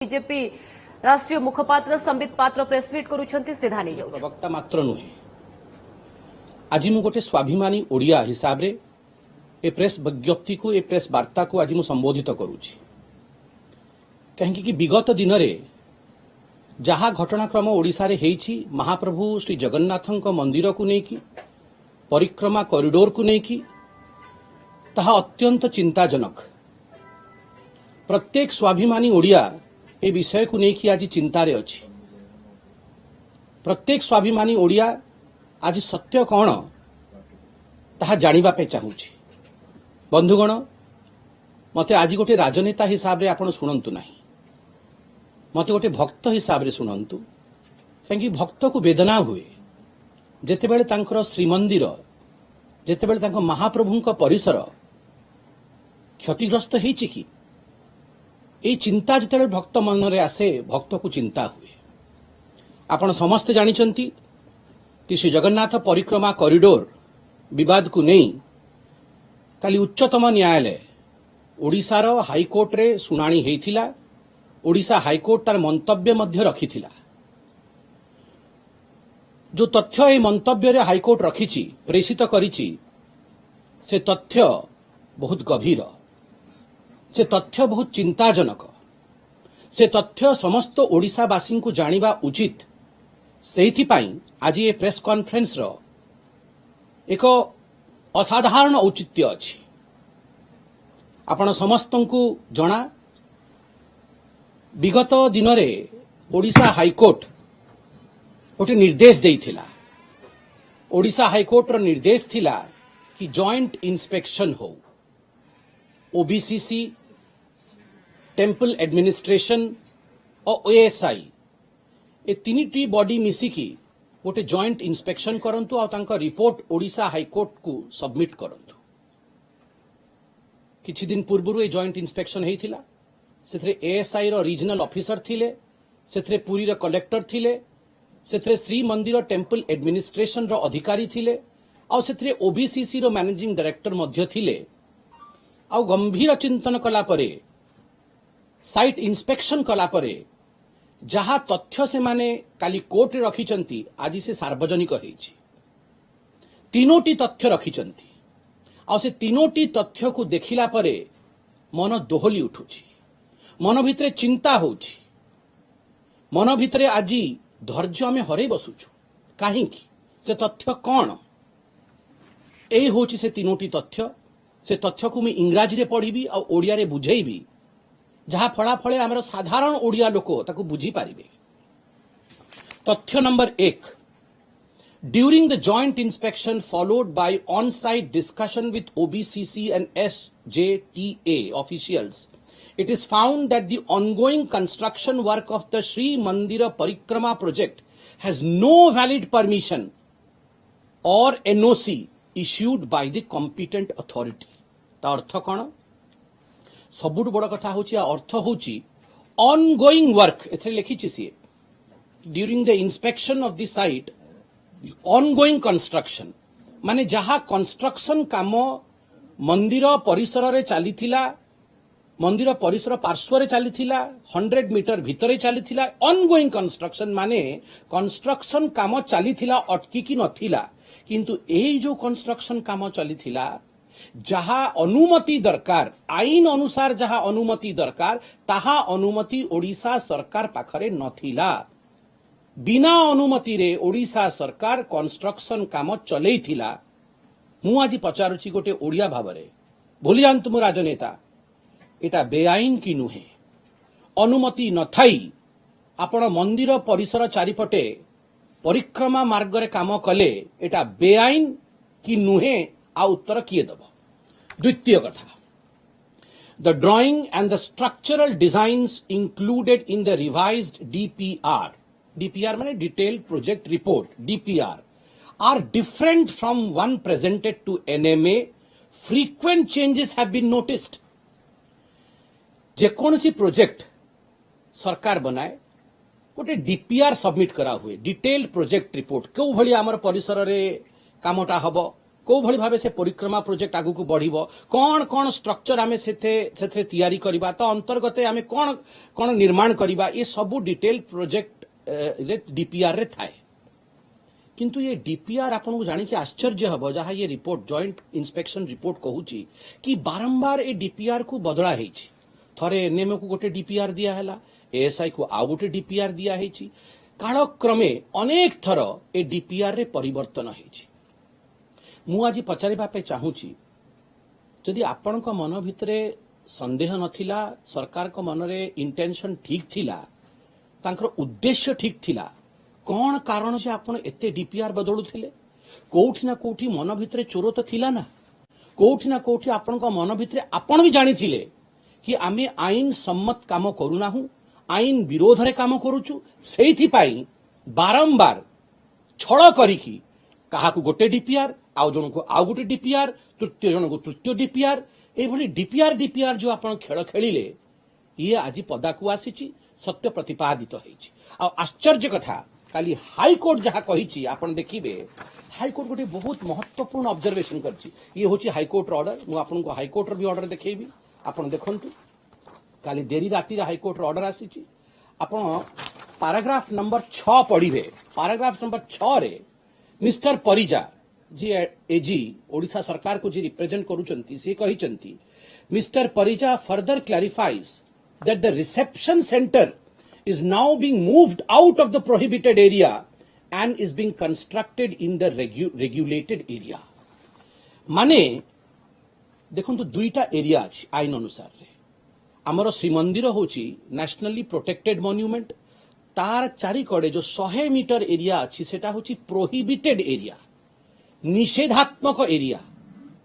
BJP राष्ट्रीय मुखपात्र संबित पात्र press meet करुछंती सीधा नहीं जाउछ प्रवक्ता मात्र नुहे आज मु गोटे स्वाभिमानी ओडिया हिसाब रे ए प्रेस विज्ञप्ति को ए प्रेस वार्ता को आज मु संबोधित करूछि कहीं कि विगत दिन रे जहा घटनाक्रम ओडिसा रे हेछि महाप्रभु श्री जगन्नाथଙ୍କ मंदिर को नेकी परिक्रमा कॉरिडोर को नेकी ताहा अत्यंत चिंताजनक प्रत्येक स्वाभिमानी ओडिया ए विषय को लेकिन आज चिंतार अच्छी प्रत्येक स्वाभिमानी ओडिया आज सत्य कौन ताहा जानिबा पे चाहूची बंधुगण मते आज गोटे राजनेता हिसाब रे आपण सुनंतु नाही मते गोटे भक्त हिसाब रे सुनंतु कहीं भक्त को वेदना हुए जेतेबेले तांकर श्रीमंदिर जेतेबेले तांको महाप्रभुंक परिसर क्षतिग्रस्त हेछि कि ये चिंता जिते भक्त मन रे आसे भक्त को चिंता हुए आपण समस्ते जानिचंती कि श्री जगन्नाथ परिक्रमा कॉरिडोर विवाद को नहीं काली उच्चतम न्यायालय ओडिशार हाईकोर्ट रे सुनानी हेइथिला ओडिशा हाईकोर्ट तार मंतव्य मध्य रखिथिला जो तथ्य ए मंतव्य रे हाईकोर्ट रखिछि प्रेषित करिछि से तथ्य बहुत गभीर से तथ्य बहुत चिंताजनक से तथ्य समस्त ओडिशावासी को जानिबा उचित सेहिथिपाई आज ये प्रेस कॉन्फ्रेंस रो एक असाधारण औचित्य अछि आपण समस्तंकु जणा विगत दिन रे ओडिशा हाईकोर्ट गोटे निर्देश देइथिला ओडिशा हाईकोर्ट रो निर्देश थिला कि जॉइंट इंस्पेक्शन हो ओबीसीसी टेम्पल एडमिनिस्ट्रेशन और ओएसआई ए तीनिटी बॉडी मिसिकी गोटे जॉइंट इंस्पेक्शन करंतु और तांका रिपोर्ट ओडिशा हाईकोर्ट को सबमिट करंतु किछि दिन पूर्व a joint inspection हेइथिला सेथरे ASI row regional officer थिले सेथरे पुरी रो कलेक्टर थिले सेथरे श्री मंदिर टेम्पल एडमिनिस्ट्रेशन रो अधिकारी थिले और सेथरे ओबीसीसी रो मैनेजिंग डायरेक्टर मध्य थिले आ गंभीर चिंतन कला परे साइट इंस्पेक्शन कला परे जहा तथ्य से माने काली कोर्ट रे रखिचंती आज से सार्वजनिक हेछि तीनोटी तथ्य रखिचंती आ से तीनोटी तथ्य को देखिला परे मन दोहली उठुछि मन भितरे चिंता होछि मन भितरे आजी धैर्य आमे हरै बसुछु काहे कि से तथ्य कोन एई होछि से तीनोटी तथ्य से तथ्य को मैं इंग्राजी रे पढ़ी और ओडिया रे बुझेबी जहा फलाफल आमर साधारण ओडिया लोक ताकू बुझी पारिबे तथ्य number 1 during the joint inspection followed by on site discussion with OBCC and SJTA officials it is found that the ongoing construction work of the Sri Mandira Parikrama project has no valid permission or NOC issued by the competent authority ता अर्थ कौन सबुठ बड़ कथा होची अर्थ होची ongoing work एथे लिखिछि सी during the inspection of the site ongoing construction माने जहा कंस्ट्रक्शन काम मंदिर परिसर रे चलीथिला मंदिर परिसर पार्श्व रे चलीथिला 100 मीटर भितरे चलीथिला ऑनगोइंग कंस्ट्रक्शन माने कंस्ट्रक्शन काम चलीथिला अटकी की नथिला किंतु एही जो कंस्ट्रक्शन काम चलीथिला जहा अनुमति दरकार आईन अनुसार जहा अनुमति दरकार ताहा अनुमति ओडिशा सरकार पाखरे नथिला बिना अनुमति रे ओडिशा सरकार कंस्ट्रक्शन काम चलेइथिला मु आज पचारुची गोटे ओडिया भावरे भूली जांतु मु राजनेता एटा बेआईन की नुहे अनुमति नथाई आपण मंदिर परिसर चारिपटे परिक्रमा मार्ग रे काम कले एटा बेआईन की नुहे आ उत्तर किए दब द्वितीय कथा the drawing and the structural designs included in the revised DPR माने detailed project report DPR are different from one presented to NMA frequent changes have been noticed जेकोसी प्रोजेक्ट सरकार बनाए गोटे डीपीआर सबमिट करा हुए डिटेल्ड प्रोजेक्ट रिपोर्ट क्यों भली आमर परिसर रे कामटा हबो को भली भाबे से परिक्रमा प्रोजेक्ट आगु को बढ़िबो कोन कोन स्ट्रक्चर आमे सेथे तैयारी करबा तो अंतर्गत आमे कोन कोन निर्माण करबा ये सब डिटेल प्रोजेक्ट रे डीपीआर रे थाए किंतु ये डीपीआर आपन को जानि कि आश्चर्य हबो जहा ये रिपोर्ट जॉइंट इंस्पेक्शन रिपोर्ट कहूची कि बारंबार ए डीपीआर को बदला हेछि थरे एनएमओ को गोटे डीपीआर दिया हैला एएसआई को आ गोटे डीपीआर दिया हेछि कालक्रमे अनेक थर ए डीपीआर रे परिवर्तन हेछि मु आज पचारिबा पे चाहूची जदि आपन को मन भितरे संदेह नथिला सरकार को मन रे इंटेंशन ठीक थिला तांकर उद्देश्य ठीक थिला कौन कारण से आपण एते डीपीआर बदलुथिले कोठी ना कोठी मन भितरे चोर तो थिला ना कोठी ना कोठी आपण को मन भितरे आपण भी जानी थिले कि आमे आईन सम्मत काम करूनाहु आईन विरोध रे काम करूचु सेहिथि पाई बारंबार छळ करिकी काहा को गोटे डीपीआर आउ जन को आउ गोटे डीपीआर तृतीय जन को तृतीय डीपीआर ए भली डीपीआर जो आपण खेल खेलिले ये आज पदाकू आसीची सत्य प्रतिपादित होईची आ आश्चर्य कथा काली हाईकोर्ट जहाँ कही आपण देखिबे हाईकोर्ट गोटे बहुत महत्वपूर्ण ऑब्जर्वेशन करची ये होची हाईकोर्ट ऑर्डर मु आपन को हाईकोर्ट भी ऑर्डर देखैबी आपण देखंतु काली देरी राति रे हाईकोर्ट ऑर्डर आसीची आपण पैराग्राफ नंबर 6 पढिबे पैराग्राफ नंबर 6 रे मिस्टर परिजा जी एजी ओडिशा सरकार को जी रिप्रेजेंट करूचंती से कहिचंती mister Parija further clarifies that the reception centre is now being moved out of the prohibited area and is being constructed in the regulated area माने देखो तो दुईटा एरिया अछि आईन अनुसार रे हमर श्रीमंदिर होची नेशनली प्रोटेक्टेड मॉन्यूमेंट तार चारि कड़े जो 100 मीटर एरिया अछि सेटा होची प्रोहिबिटेड एरिया निषेधात्मक एरिया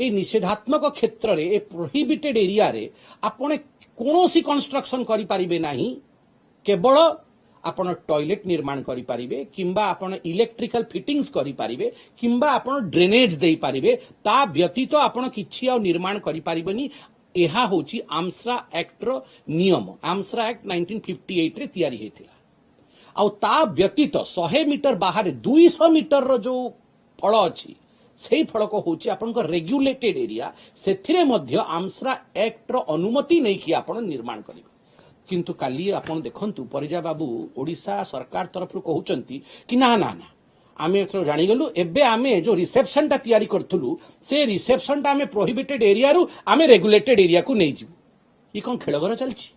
ए निषेधात्मक क्षेत्र रे ए प्रोहिबिटेड एरिया रे आपण कोनोसी कंस्ट्रक्शन करि परिबे नाही केवल आपण टॉयलेट निर्माण करि परिबे किंबा आपण इलेक्ट्रिकल फिटिंग्स करि परिबे किंबा आपण ड्रेनेज देई परिबे ता व्यतीत आपण किछि आ निर्माण करि परिबेनी एहा होची आमसरा एक्ट रो नियम आमसरा एक्ट 1958 रे तयारी हेतिला आ ता व्यतीत 100 मीटर बाहर 200 मीटर रो जो फळ अछि सेही फळ को होची आपण को रेगुलेटेड एरिया सेथिरे मध्य आमसरा एक्ट रो अनुमति नै कि आपण निर्माण करिबे किंतु काली आपण देखंतु परिजा बाबू ओडिशा सरकार तरफ कहउचंती कि ना ना ना आमे तो जानि गेलु एबे आमे जो रिसेप्शन ता तयारी करथुलु से रिसेप्शन ता आमे प्रोहिबिटेड एरिया रु आमे रेगुलेटेड एरिया को नै जिवु ई कोन खेलगर चलछि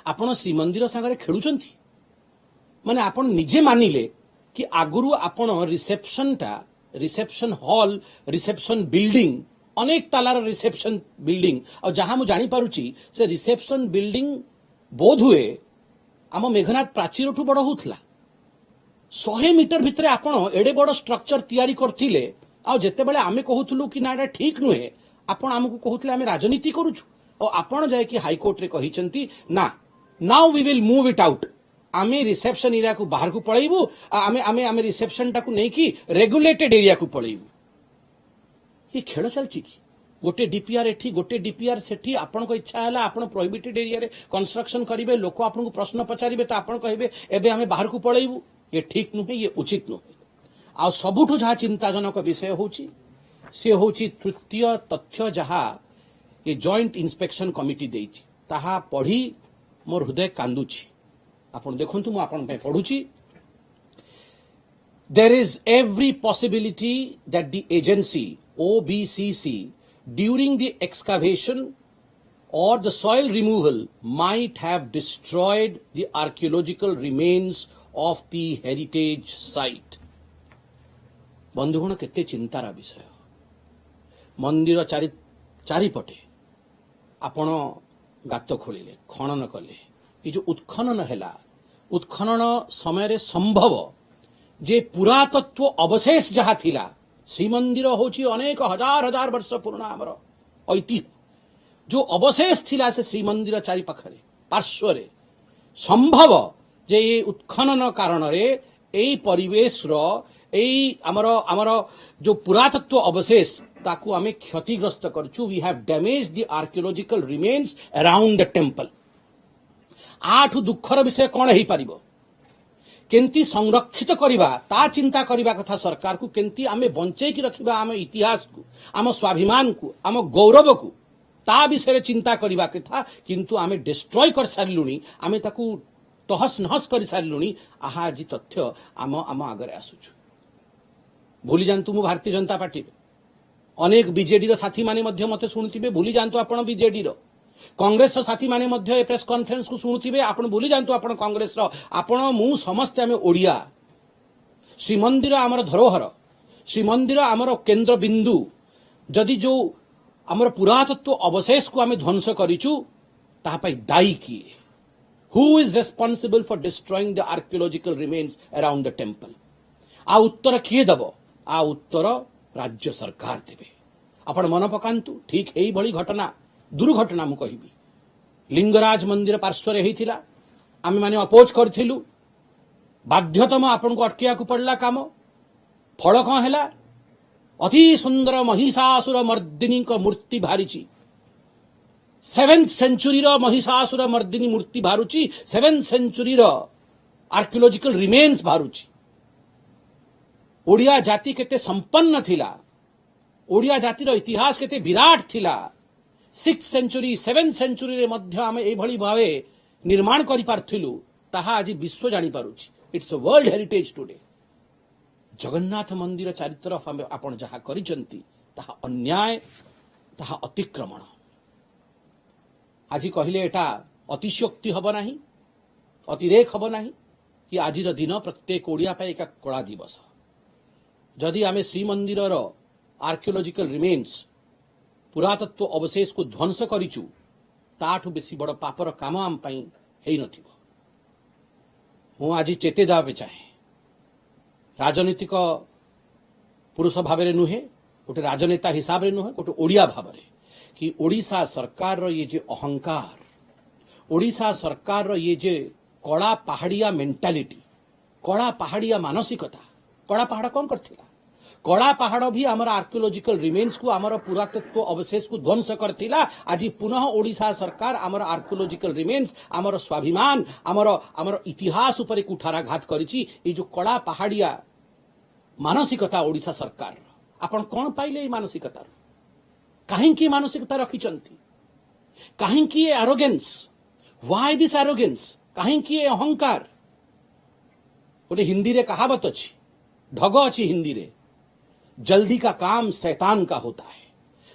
आपण श्रीमंदिर संगरे खेलुचंती माने आपण निजे मानिले कि आगुरु आपण रिसेप्शन हॉल रिसेप्शन बिल्डिंग अनेक तालार रिसेप्शन बिल्डिंग और जहां मु जानी पारुची से रिसेप्शन बिल्डिंग बोध हुए आम मेघनाथ प्राचीर ठू बड़ होउथला 100 मीटर भितरे आपण एडे बड़ स्ट्रक्चर तयारी करथिले आ जेते बेले आमे कहउथलु कि ना एटा ठीक नुहे आपण हमकु कहउथले आमे राजनीति करूछु और आपण जाय कि हाई कोर्ट रे कहिचंती ना now we will move it out आमे रिसेप्शन एरिया को बाहर को पळैबु आमे आमे आमे रिसेप्शन टा को नै कि रेगुलेटेड एरिया को पळैबु ये खेल चलछि कि गोटे डीपीआर एठी गोटे डीपीआर सेठी आपण को इच्छा हैला आपण प्रोहिबिटेड एरिया रे कंस्ट्रक्शन करिवे लोक आपण को प्रश्न पचारिबे त आपण कहबे एबे हमें बाहर को पळैबु ये ठीक नुहे ये उचित नुहे आ सबुठु जहा चिंताजनक विषय होची से होची तृतीय तथ्य जहा ये जॉइंट इंस्पेक्शन कमिटी देछि ताहा पढी मोर हृदय कांदुछि आपण देखंतु मु आपण पे पढुछि there is every possibility that the agency OBCC during the excavation or the soil removal might have destroyed the archaeological remains of the heritage site. बंधुगण केते चिंतार विषय मंदिर चारिपटे आपण गात खोलिले खनन कले ये जो उत्खनन हैला उत्खनन समय रे संभव जे पुरातत्व अवशेष जहा थिला श्रीमंदिर होची अनेक हजार हजार वर्ष पुराना हमर ऐतिह्य जो अवशेष थिला से श्रीमंदिर चारि पाखरे पार्श्व रे संभव जे ये उत्खनन कारण रे एई परिवेश रो एई हमर जो पुरातत्व अवशेष ताकू आमे क्षतिग्रस्त करछु we have damage the archaeological remains around the temple आठु दुखर विषय कोन हेई परिबो केंती संरक्षित करिबा ता चिंता करिबा कथा सरकार को केंती आमे बंचै की रखिबा आम इतिहास को आम स्वाभिमान को आम गौरव को ता विषय चिंता करिबा कथा किंतु आमे डिस्ट्रॉय कर सारिलुनी आमे ताकू तहस नहस कर सारिलुनी आहा आज तथ्य आम आम आगरे आसुछु भूली जानतु मु भारतीय जनता पार्टी अनेक बीजेडी रो साथी माने मध्य मते सुनुथिबे भूली जानतु आपण बीजेडी रो कांग्रेस रो साथी माने मध्य ए प्रेस कॉन्फ्रेंस को सुनुथिबे आपण भूली जानतु आपण कांग्रेस रो आपण मु समस्त आमे ओडिया श्रीमंदिर आमर धरोहर श्रीमंदिर आमर केंद्र बिंदु जदि जो आमर पुरातत्व अवशेष को आमे ध्वंस करिचु ता पई दायी किए who is responsible for destroying the archaeological remains around the temple आ उत्तर किए दबो आ उत्तर राज्य सरकार देवे आपण मन पकांतु ठीक एई भली घटना दुर्घटना मु कहिबी लिंगराज मंदिर पार्श्व हेइथिला आमे माने अपोज करथिलु बाध्यतम आपण को अटकिया को पड़ला काम फल कौन हैला अति सुंदर महिषासुर मर्दिनी को मूर्ति भारीची 7th सेंचुरी रो महिषासुर मर्दिनी मूर्ति भारुची 7th सेंचुरी रो आर्कियोलॉजिकल रिमेन्स भारुची ओडिया जाति केते संपन्न थिला ओडिया जातिर इतिहास केते विराट थिला 6th सेंचुरी 7th सेंचुरी रे मध्य आमे एई भली भावे निर्माण करि पारथिलु ताहा आज विश्व जानि पारुची it's a world heritage today Jagannath मंदिर चारि तरफ आपण जहा करिसंती ताहा अन्याय ताहा अतिक्रमण आज कहले एटा अतिशयोक्ति हब नाही अतिरेक हब नाही कि आज दिन प्रत्येक ओडिया पे एक कला दिवस जदि आमे श्रीमंदिर आर्कियोलॉजिकल रिमेन्स पुरातत्व अवशेष को ध्वंस करिचु ताठु बेसी बड़ पापर काम आम पई हेई नथिबो मु आज चेते दाबे चाहे राजनीतिक पुरुष भाव में नुहे गोटे राजनेता हिसाब से नुहे गोटे ओडिया भाव में कि ओडिशा सरकार रो ये जे अहंकार ओडिशा सरकार रो ये जे कड़ा पहाड़िया मेंटालिटी कड़ा पहाड़िया मानसिकता कड़ा पहाड़ कौन करथिला कड़ा पहाड़ भी आमर आर्कियोलॉजिकल रिमेन्स को आमर पुरातत्व अवशेष को ध्वंस करथिला आज पुनः ओडिशा सरकार आमर आर्कियोलॉजिकल रिमेन्स आमर स्वाभिमान आमर आमर इतिहास ऊपर कुठाराघात करिछि ए जो कड़ा पहाड़िया मानसिकता ओडिशा सरकार आपण कोन पाइले ए मानसिकता काहेकि मानसिकता रखिचंती काहेकि एरोगेंस व्हाई दिस एरोगेंस काहेकि अहंकार गोटे हिंदी रे कहावत अछि ढग अछि हिंदी रे जल्दी का काम शैतान का होता है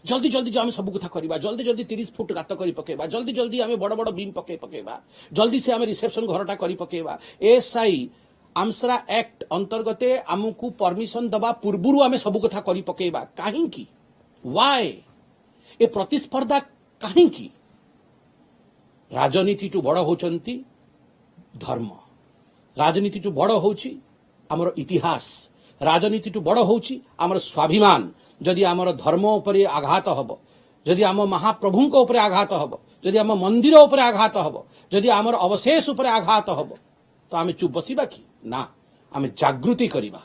जल्दी जल्दी जो आम सब कथा करवा जल्दी जल्दी 30 फुट गात करी पकेबा जल्दी जल्दी आम बड़ बड़ बीम पकेबा जल्दी से आम रिसेप्शन घरटा करी पकेबा एसआई आमसरा एक्ट अंतर्गत आमको परमिशन दबा पूर्वरु आम सब कथा करी पकेबा काहेकि व्हाई ए प्रतिस्पर्धा काहेकि राजनीति टू बड़ होचंती धर्म राजनीति टू बड़ होची हमर इतिहास राजनीति टू बड़ होची हमर स्वाभिमान जदि हमर धर्म उपरे आघात हब जदि हम महाप्रभु को उपरे आघात हब जदि हम मंदिर उपरे आघात हब जदि हमर अवशेष उपरे आघात हब तो आमे चुप बसिबा कि ना आमे जागृति करिबा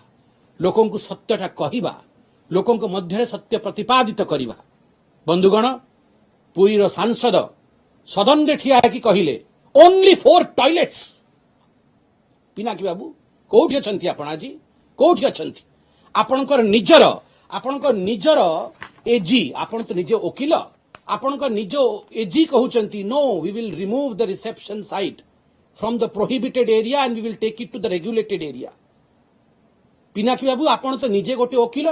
लोकन को सत्यटा कहिबा लोकन को मध्य सत्य प्रतिपादित करिबा बंधुगण पुरी रो सांसद सदन रे ठिया कि कहिले ओनली 4 टॉयलेट्स पिनाकी बाबू कोठी अछंती आपण आजी कोठी अछंती आपणकर निजर एजी आपण तो निजे वकील आपणकर निज एजी कहउचंती no we will remove the reception site from the prohibited area and we will take it to the regulated area Pinaki Babu आपण तो निजे गोटे वकील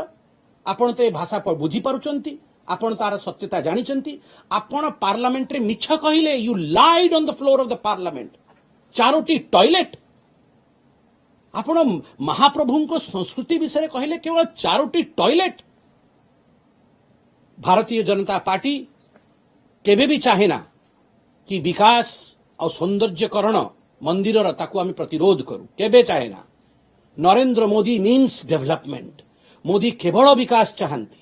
आपण तो ए भाषा पर बुझी पारुचंती आपण तार सत्यता जानिचंती आपण पार्लियामेंट रे मिछ कहिले you laid on the floor of the parliament 4टी टॉयलेट आपण महाप्रभु को संस्कृति विषय कहले केवल 4टी टॉयलेट भारतीय जनता पार्टी केबे भी चाहे ना कि विकास और सौंदर्यकरण मंदिर ताकू आम प्रतिरोध करू केबे चाहे ना नरेंद्र मोदी मीन्स डेवलपमेंट मोदी केवल विकास चाहती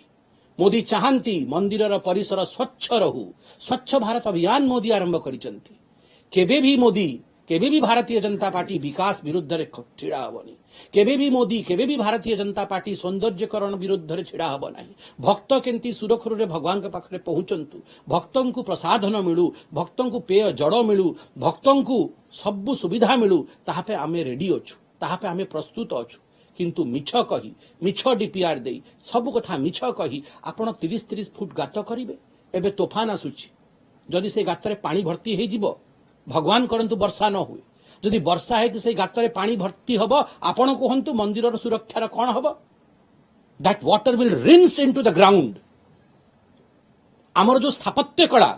मोदी चाहती मंदिर परिसर स्वच्छ रहू स्वच्छ भारत अभियान मोदी आरंभ करिसंती केबे भी भारतीय जनता पार्टी विकास विरुद्ध रे छिड़ा हबनी केबे भी मोदी केबे भी भारतीय जनता पार्टी सौंदर्यकरण विरुद्ध रे छिड़ा हब नाही भक्त केंती सुरखुरु रे भगवान के पाखरे पहुंचंतु भक्तों को प्रसाधन मिलू भक्तों को पेय जड़ मिलू भक्तों को सब सुविधा मिलू ताहा पे आमे रेडी अछु ताहापे आमे प्रस्तुत अछु किंतु मिछ कही मिछ डीपीआर देई सब कथा मिछ कही आपण 30-30 फुट गात करिवे एबे तोफान आसुची जदि से गातरे पानी भर्ती हे जिवो भगवान करंतु वर्षा न हुए जदि वर्षा है कि से गातरे पानी भर्ती हबो आपण कहंतु मंदिरर सुरक्षार कोन हबो that water will rinse into the ground आमर जो स्थापत्य कला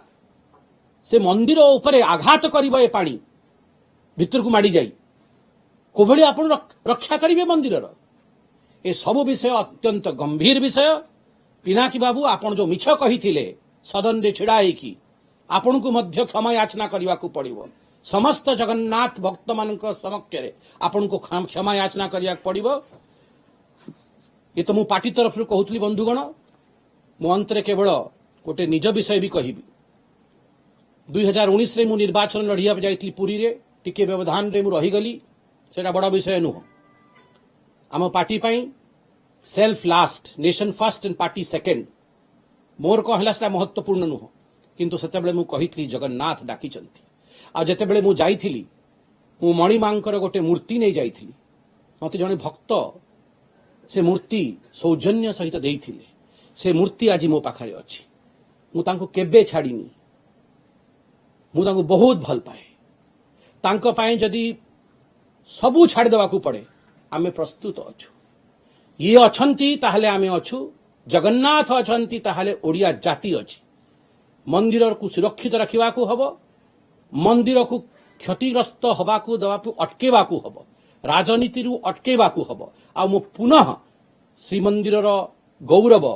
से मंदिर उपरे आघात करिवो ए पानी भितर को माडी जाई कोभली आपण रक्षा करिवे मंदिरर ए सब विषय अत्यंत गंभीर विषय पिनाकी बाबू आपण जो मिछ कहिथिले सदन रे छिड़ाई की आपण को मध्य क्षमा याचना करने को पड़ो समस्त जगन्नाथ भक्त मान समक्ष आपण को क्षमा याचना करने पड़ो ये तो मु पार्टी तरफ कहूली बंधुगण मो अंतरे केवल गोटे निज विषय भी कहि 2019 रे मु निर्वाचन लड़िया जाइतली पुरी रे टिके व्यवधान रे मु रहीगली सेटा बड़ विषय नुह आम party pi self last nation first and party second मोर कहला सेटा महत्वपूर्ण नुह किंतु सेतेबेले मु कहितली जगन्नाथ डाकिचंती आ जेतेबेले मु जाइथिली मु मणि मांकर गोटे मूर्ति नै जाइथिली मते जणे भक्त से मूर्ति सौजन्य सहित देइथिले से मूर्ति आज मो पाखरे अछि मु तांको केबे छाड़ीनी मु तांको बहुत भल पाए तांको पाए जदी सबु छाड़ देवा को पड़े आमे प्रस्तुत अछु ये अछंती ताहले आमे अछु जगन्नाथ अछंती ताहले ओडिया जाति अछि मंदिर को सुरक्षित रखा हम मंदिर को क्षतिग्रस्त हवा को दवा अटकेवा हम राजनीति अटकेवा हम आ मु पुनः श्रीमंदिर गौरव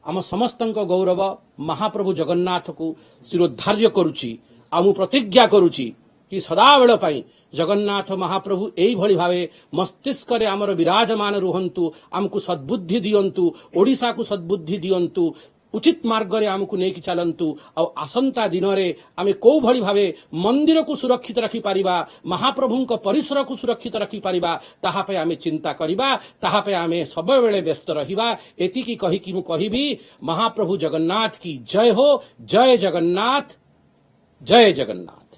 आम समस्त गौरव महाप्रभु जगन्नाथ को शिरोधार्य करुछि आ मु प्रतिज्ञा करुछि कि सदाबेल पाई जगन्नाथ महाप्रभु एई भली भावे मस्तिष्क रे आमर विराजमान रुहंतु आमको सद्बुद्धि दियंतु ओडिशा को सद्बुद्धि दियंतु उचित मार्ग रे आमको नेकी चलंतु आ आसंता दिन रे आमे को भली भावे मंदिर को सुरक्षित रखि पारिबा महाप्रभु को परिसर को सुरक्षित रखि पारिबा ताहा पे आमे चिंता करिबा ताहा पे आमे सब बेले व्यस्त रहिबा एति की कहि कि मु कहिबी महाप्रभु जगन्नाथ की जय हो जय जगन्नाथ जय जगन्नाथ।